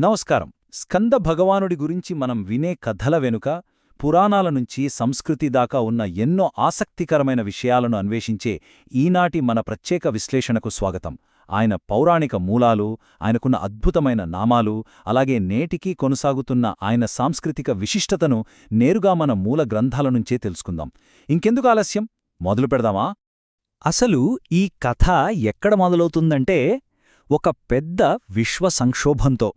నమస్కారం. స్కంద భగవానుడి గురించి మనం వినే కథల వెనుక పురాణాల నుంచి సంస్కృతి దాకా ఉన్న ఎన్నో ఆసక్తికరమైన విషయాలను అన్వేషించే ఈనాటి మన ప్రత్యేక విశ్లేషణకు స్వాగతం. ఆయన పౌరాణిక మూలాలు, ఆయనకున్న అద్భుతమైన నామాలు, అలాగే నేటికీ కొనసాగుతున్న ఆయన సాంస్కృతిక విశిష్టతను నేరుగా మన మూల గ్రంథాల నుంచే తెలుసుకుందాం. ఇంకెందుకు ఆలస్యం, మొదలు పెడదామా? అసలు ఈ కథ ఎక్కడ మొదలవుతుందంటే ఒక పెద్ద విశ్వ సంక్షోభంతో.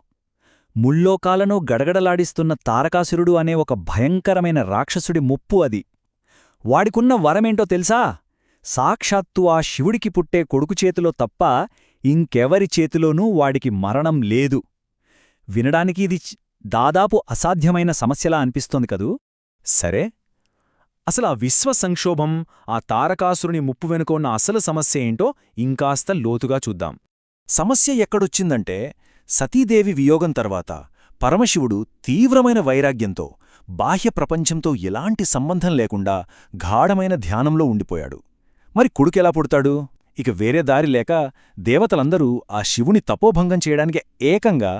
ముల్లోకాలను గడగడలాడిస్తున్న తారకాసురుడు అనే ఒక భయంకరమైన రాక్షసుడి ముప్పు అది. వాడికున్న వరమేంటో తెలుసా? సాక్షాత్తు ఆ శివుడికి పుట్టే కొడుకు చేతిలో తప్ప ఇంకెవరి చేతిలోనూ వాడికి మరణం లేదు. వినడానికి ఇది దాదాపు అసాధ్యమైన సమస్యలా అనిపిస్తోంది కదూ? సరే, అసలు ఆ విశ్వ సంక్షోభం, ఆ తారకాసురుని ముప్పు వెనుక ఉన్న అసలు సమస్య ఏంటో ఇంకాస్త లోతుగా చూద్దాం. సమస్య ఎక్కడొచ్చిందంటే, సతీదేవి వియోగం తర్వాత పరమశివుడు తీవ్రమైన వైరాగ్యంతో, బాహ్య ప్రపంచంతో ఎలాంటి సంబంధం లేకుండా గాఢమైన ధ్యానంలో ఉండిపోయాడు. మరి కొడుకెలా పుడతాడు? ఇక వేరే దారి లేక దేవతలందరూ ఆ శివుని తపోభంగం చేయడానికి ఏకంగా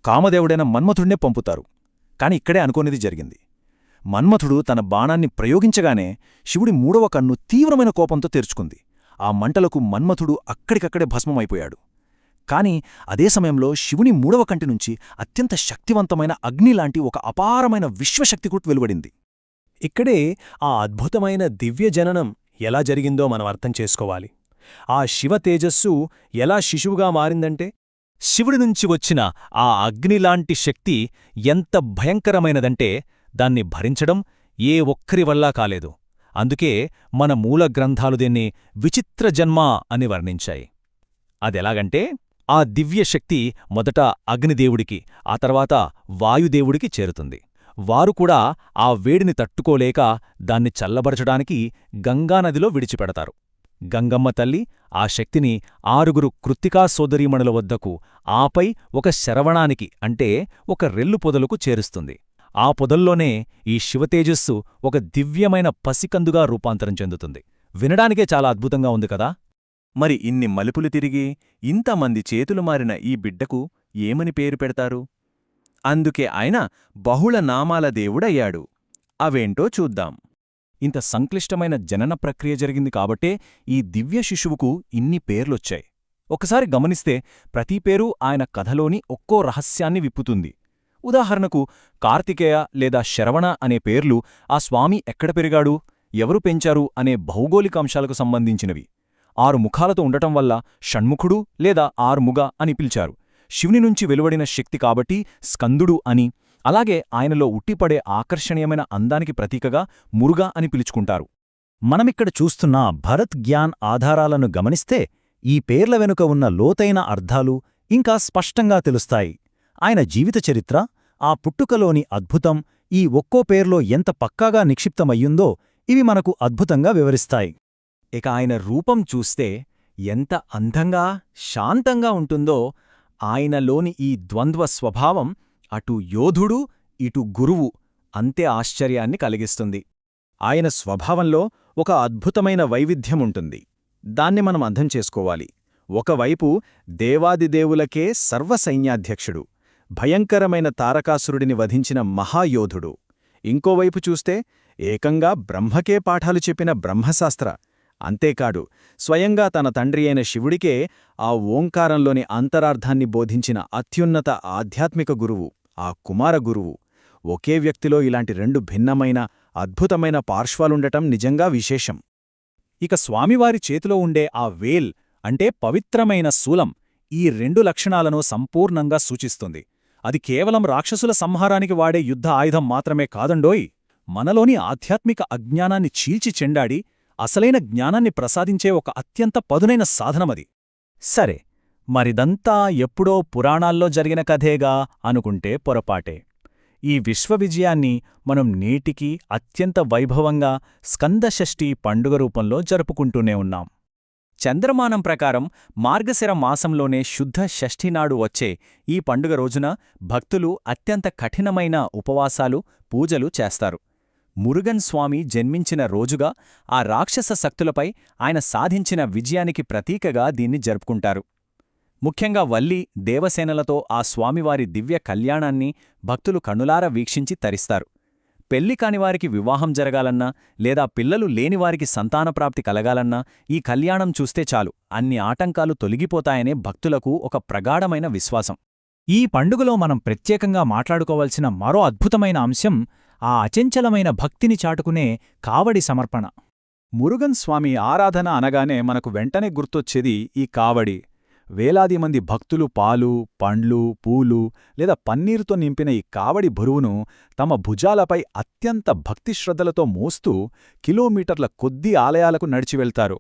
కామదేవుడైన మన్మథుడినే పంపుతారు. కాని ఇక్కడే అనుకోనిది జరిగింది. మన్మథుడు తన బాణాన్ని ప్రయోగించగానే శివుడి మూడవ కన్ను తీవ్రమైన కోపంతో తెరుచుకుంది. ఆ మంటలకు మన్మథుడు అక్కడికక్కడే భస్మమైపోయాడు. కాని అదే సమయంలో శివుని మూడవ కంటి నుంచి అత్యంత శక్తివంతమైన అగ్నిలాంటి ఒక అపారమైన విశ్వశక్తికూట్ వెలువడింది. ఇక్కడే ఆ అద్భుతమైన దివ్యజననం ఎలా జరిగిందో మనం అర్థం చేసుకోవాలి. ఆ శివ తేజస్సు ఎలా శిశువుగా మారిందంటే, శివుడి నుంచి వచ్చిన ఆ అగ్నిలాంటి శక్తి ఎంత భయంకరమైనదంటే దాన్ని భరించడం ఏ ఒక్కరి వల్లా కాలేదు. అందుకే మన మూల గ్రంథాలు దీన్ని విచిత్ర జన్మ అని వర్ణించాయి. అదెలాగంటే, ఆ దివ్యశక్తి మొదట అగ్నిదేవుడికి, ఆ తర్వాత వాయుదేవుడికి చేరుతుంది. వారు కూడా ఆ వేడిని తట్టుకోలేక దాన్ని చల్లబరచడానికి గంగానదిలో విడిచిపెడతారు. గంగమ్మ తల్లి ఆ శక్తిని 6 కృత్తికా సోదరీమణుల వద్దకు, ఆపై ఒక శరవణానికి అంటే ఒక రెల్లు పొదలకు చేరుస్తుంది. ఆ పొదల్లోనే ఈ శివతేజస్సు ఒక దివ్యమైన పసికందుగా రూపాంతరం చెందుతుంది. వినడానికే చాలా అద్భుతంగా ఉంది కదా? మరి ఇన్ని మలుపులు తిరిగి ఇంతమంది చేతులు మారిన ఈ బిడ్డకు ఏమని పేరు పెడతారు? అందుకే ఆయన బహుళ నామాల దేవుడయ్యాడు. అవేంటో చూద్దాం. ఇంత సంక్లిష్టమైన జనన ప్రక్రియ జరిగింది కాబట్టే ఈ దివ్య శిశువుకు ఇన్ని పేర్లొచ్చాయి. ఒకసారి గమనిస్తే ప్రతి పేరు ఆయన కథలోని ఒక్కో రహస్యాన్ని విప్పుతుంది. ఉదాహరణకు కార్తికేయ లేదా శరవణ అనే పేర్లు ఆ స్వామి ఎక్కడ పెరిగాడు, ఎవరు పెంచారు అనే భౌగోళికాంశాలకు సంబంధించినవి. 6 ముఖాలతో ఉండటం వల్ల షణ్ముఖుడు లేదా ఆరుముగ అని పిలిచారు. శివుని నుంచి వెలువడిన శక్తి కాబట్టి స్కందుడు అని, అలాగే ఆయనలో ఉట్టిపడే ఆకర్షణీయమైన అందానికి ప్రతీకగా మురుగా అని పిలుచుకుంటారు. మనమిక్కడ చూస్తున్న భరత్ జ్ఞాన్ ఆధారాలను గమనిస్తే ఈ పేర్ల వెనుక ఉన్న లోతైన అర్థాలు ఇంకా స్పష్టంగా తెలుస్తాయి. ఆయన జీవిత చరిత్ర, ఆ పుట్టుకలోని అద్భుతం, ఈ ఒక్కో పేర్లో ఎంత పక్కాగా నిక్షిప్తమయ్యుందో ఇవి మనకు అద్భుతంగా వివరిస్తాయి. ఇక ఆయన రూపం చూస్తే ఎంత అందంగా, శాంతంగా ఉంటుందో, ఆయనలోని ఈ ద్వంద్వ స్వభావం అటు యోధుడు, ఇటు గురువు అంతే ఆశ్చర్యాన్ని కలిగిస్తుంది. ఆయన స్వభావంలో ఒక అద్భుతమైన వైవిధ్యముంటుంది. దాన్ని మనం అర్థం చేసుకోవాలి. ఒకవైపు దేవాదిదేవులకే సర్వసైన్యాధ్యక్షుడు, భయంకరమైన తారకాసురుడిని వధించిన మహాయోధుడు. ఇంకోవైపు చూస్తే ఏకంగా బ్రహ్మకే పాఠాలు చెప్పిన బ్రహ్మశాస్త్ర. అంతేకాదు, స్వయంగా తన తండ్రి అయిన శివుడికే ఆ ఓంకారంలోని అంతరార్థాన్ని బోధించిన అత్యున్నత ఆధ్యాత్మిక గురువు, ఆ కుమార గురువు. ఒకే వ్యక్తిలో ఇలాంటి 2 భిన్నమైన, అద్భుతమైన పార్శ్వాలుండటం నిజంగా విశేషం. ఇక స్వామివారి చేతిలో ఉండే ఆ వేల్ అంటే పవిత్రమైన శూలం ఈ 2 లక్షణాలను సంపూర్ణంగా సూచిస్తుంది. అది కేవలం రాక్షసుల సంహారానికి వాడే యుద్ధ ఆయుధం మాత్రమే కాదండోయ్, మనలోని ఆధ్యాత్మిక అజ్ఞానాన్ని చీల్చి చెండాడి అసలైన జ్ఞానాన్ని ప్రసాదించే ఒక అత్యంత పదునైన సాధనమది. సరే, మరిదంతా ఎప్పుడో పురాణాల్లో జరిగిన కథేగా అనుకుంటే పొరపాటే. ఈ విశ్వవిజయాన్ని మనం నేటికీ అత్యంత వైభవంగా స్కందషష్ఠి పండుగ రూపంలో జరుపుకుంటూనే ఉన్నాం. చంద్రమానం ప్రకారం మార్గశిర మాసంలోనే శుద్ధ షష్ఠినాడు వచ్చే ఈ పండుగ రోజున భక్తులు అత్యంత కఠినమైన ఉపవాసాలు, పూజలు చేస్తారు. మురుగన్ స్వామి జన్మించిన రోజుగా, ఆ రాక్షస శక్తులపై ఆయన సాధించిన విజయానికి ప్రతీకగా దీన్ని జరుపుకుంటారు. ముఖ్యంగా వల్లి దేవసేనలతో ఆ స్వామివారి దివ్య కళ్యాణాన్ని భక్తులు కనులారా వీక్షించి తరిస్తారు. పెళ్లి కానివారికి వివాహం జరగాలన్నా లేదా పిల్లలు లేనివారికి సంతానప్రాప్తి కలగాలన్నా ఈ కళ్యాణం చూస్తే చాలు అన్ని ఆటంకాలు తొలగిపోతాయనే భక్తులకు ఒక ప్రగాఢమైన విశ్వాసం. ఈ పండుగలో మనం ప్రత్యేకంగా మాట్లాడుకోవలసిన మరో అద్భుతమైన అంశం ఆ అచంచలమైన భక్తిని చాటుకునే కావడి సమర్పణ. మురుగన్ స్వామి ఆరాధన అనగానే మనకు వెంటనే గుర్తొచ్చేది ఈ కావడి. వేలాది మంది భక్తులు పాలు, పండ్లు, పూలు లేదా పన్నీరుతో నింపిన ఈ కావడి బరువును తమ భుజాలపై అత్యంత భక్తిశ్రద్ధలతో మోస్తూ కిలోమీటర్ల కొద్దీ ఆలయాలకు నడిచి వెళ్తారు.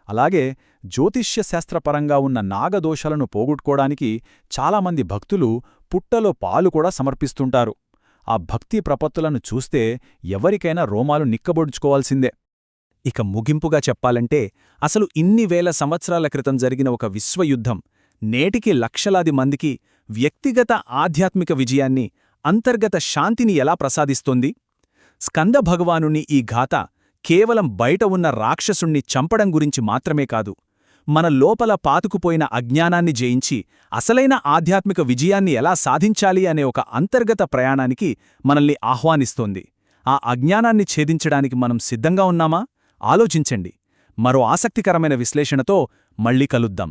అలాగే జ్యోతిష్యశాస్త్రపరంగా ఉన్న నాగదోషాలను పోగొట్టుకోవడానికి చాలామంది భక్తులు పుట్టలో పాలు కూడా సమర్పిస్తుంటారు. ఆ భక్తి ప్రపత్తులను చూస్తే ఎవరికైనా రోమాలు నిక్కబొడుచుకోవాల్సిందే. ఇక ముగింపుగా చెప్పాలంటే అసలు ఇన్ని వేల సంవత్సరాల క్రితం జరిగిన ఒక విశ్వయుద్ధం నేటికి లక్షలాది మందికి వ్యక్తిగత ఆధ్యాత్మిక విజయాన్ని, అంతర్గత శాంతిని ఎలా ప్రసాదిస్తోంది? స్కంద భగవానుని ఈ గాథ కేవలం బయట ఉన్న రాక్షసుణ్ణి చంపడం గురించి మాత్రమే కాదు, మన లోపల పాతుకుపోయిన అజ్ఞానాన్ని జయించి అసలైన ఆధ్యాత్మిక విజయాన్ని ఎలా సాధించాలి అనే ఒక అంతర్గత ప్రయాణానికి మనల్ని ఆహ్వానిస్తోంది. ఆ అజ్ఞానాన్ని ఛేదించడానికి మనం సిద్ధంగా ఉన్నామా? ఆలోచించండి. మరో ఆసక్తికరమైన విశ్లేషణతో మళ్ళీ కలుద్దాం.